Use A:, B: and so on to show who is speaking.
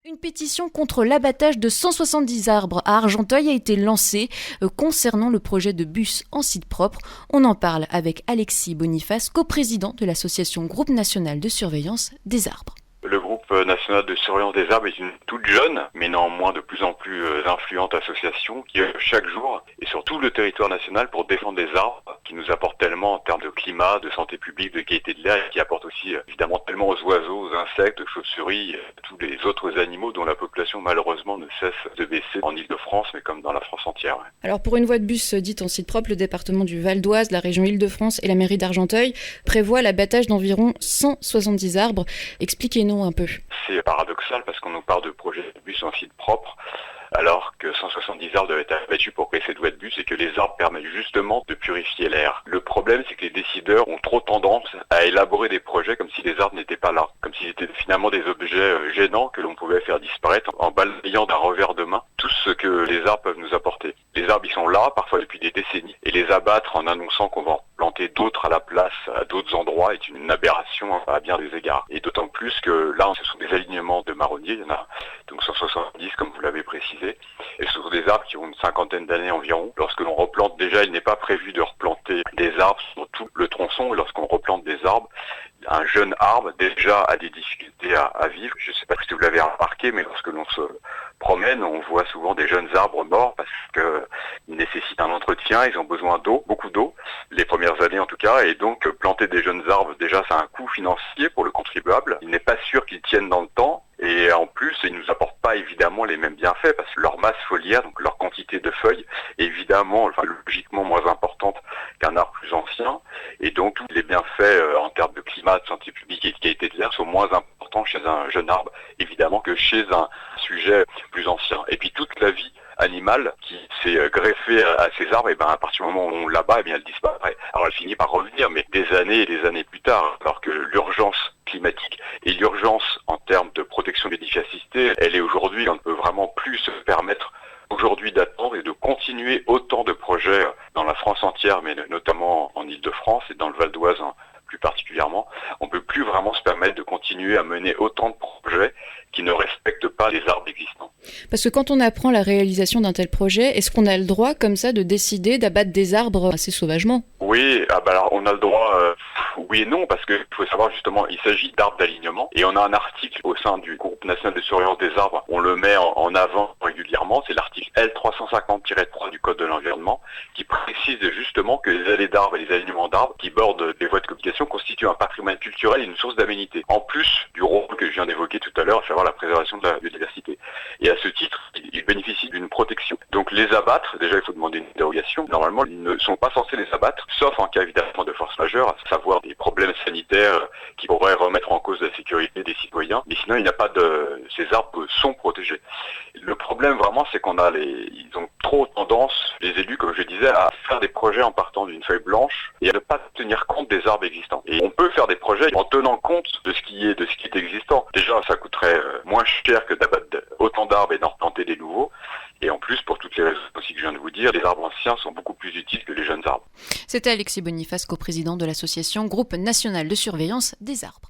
A: Une pétition contre l'abattage de 170 arbres à Argenteuil a été lancée concernant le projet de bus en site propre. On en parle avec Alexis Boniface, coprésident de l'association Groupe National de Surveillance des Arbres.
B: Le groupe national de surveillance des arbres est une toute jeune, mais néanmoins de plus en plus influente association qui chaque jour est sur tout le territoire national pour défendre des arbres qui nous apportent tellement en termes de climat, de santé publique, de qualité de l'air et qui apportent aussi évidemment tellement aux oiseaux, aux insectes, aux chauves-souris, tous les autres animaux dont la population malheureusement ne cesse de baisser en Île-de-France, mais comme dans la France entière.
A: Alors pour une voie de bus dite en site propre, le département du Val d'Oise, la région Île-de-France et la mairie d'Argenteuil prévoient l'abattage d'environ 170 arbres. Expliquez-nous un peu.
B: C'est paradoxal parce qu'on nous parle de projet de bus en site propre, alors que 170 arbres doivent être abattus pour créer cette voie de bus et que les arbres permettent justement de purifier l'air. Le problème, c'est que les décideurs ont trop tendance à élaborer des projets comme si les arbres n'étaient pas là, comme s'ils étaient finalement des objets gênants que l'on pouvait faire disparaître en balayant d'un revers de main tout ce que les arbres peuvent nous apporter. Les arbres, ils sont là, parfois depuis des décennies, et les abattre en annonçant qu'on va en planter d'autres à la place, à d'autres endroits, est une aberration à bien des égards. Et d'autant plus que là, ce sont des alignements de marronniers, il y en a donc 170 comme vous l'avez précisé, et ce sont des arbres qui ont une cinquantaine d'années environ. Lorsque l'on replante, déjà il n'est pas prévu de replanter des arbres sur tout le tronçon, et lorsqu'on replante des arbres, un jeune arbre déjà a des difficultés à vivre. Je ne sais pas si vous l'avez remarqué, mais lorsque l'on se promène, on voit souvent des jeunes arbres morts parce qu'ils nécessitent un entretien, ils ont besoin d'eau, beaucoup d'eau, les premières années en tout cas, et donc planter des jeunes arbres, déjà c'est un coût financier pour le contribuable. Il n'est pas sûr qu'ils tiennent dans le temps, et en plus ils ne nous apportent pas évidemment les mêmes bienfaits parce que leur masse foliaire, donc leur quantité de feuilles, est évidemment, logiquement moins importante qu'un arbre plus ancien, et donc tous les bienfaits en termes de climat, de santé publique et de qualité de l'air sont moins importants chez un jeune arbre, évidemment, que chez un sujet plus ancien. Et puis toute la vie animale qui s'est greffée à ces arbres, et à partir du moment où on l'abat, elle disparaît. Alors elle finit par revenir, mais des années et des années plus tard, alors que l'urgence climatique et l'urgence en termes de protection de biodiversité, elle est aujourd'hui, on ne peut vraiment plus se permettre aujourd'hui d'attendre et de continuer autant de projets dans la France entière, mais notamment en Île-de-France et dans le Val d'Oise plus particulièrement. On ne peut plus vraiment se permettre de continuer à mener autant de projets qui ne respectent pas les arbres existants.
A: Parce que quand on apprend la réalisation d'un tel projet, est-ce qu'on a le droit comme ça de décider d'abattre des arbres assez sauvagement ?
B: Oui, alors on a le droit, oui et non, parce qu'il faut savoir justement, il s'agit d'arbres d'alignement, et on a un article au sein du groupe national de surveillance des arbres, on le met en avant régulièrement, c'est l'article L350-3 du Code de l'environnement, qui précise justement que les allées d'arbres et les alignements d'arbres qui bordent des voies de communication constituent un patrimoine culturel et une source d'aménité, en plus du rôle que je viens d'évoquer tout à l'heure, à savoir la préservation de la biodiversité. Et à ce titre, ils bénéficient d'une protection. Donc les abattre, déjà il faut demander une dérogation, normalement ils ne sont pas censés les abattre, sauf en cas évidemment de force majeure, à savoir des problèmes sanitaires qui pourraient remettre en cause la sécurité des citoyens, mais sinon il n'y a pas de... ces arbres sont protégés. Le problème vraiment c'est ils ont trop tendance, les élus comme je disais, à faire des projets en partant d'une feuille blanche et à ne pas tenir compte des arbres existants. Et on peut faire des projets en tenant compte de ce qui est existant. Déjà ça coûterait moins cher que d'abattre autant d'arbres et d'en replanter des nouveaux. Et en plus, pour toutes les raisons aussi que je viens de vous dire, les arbres anciens sont beaucoup plus utiles que les jeunes arbres.
A: C'était Alexis Boniface, coprésident de l'association Groupe National de Surveillance des Arbres.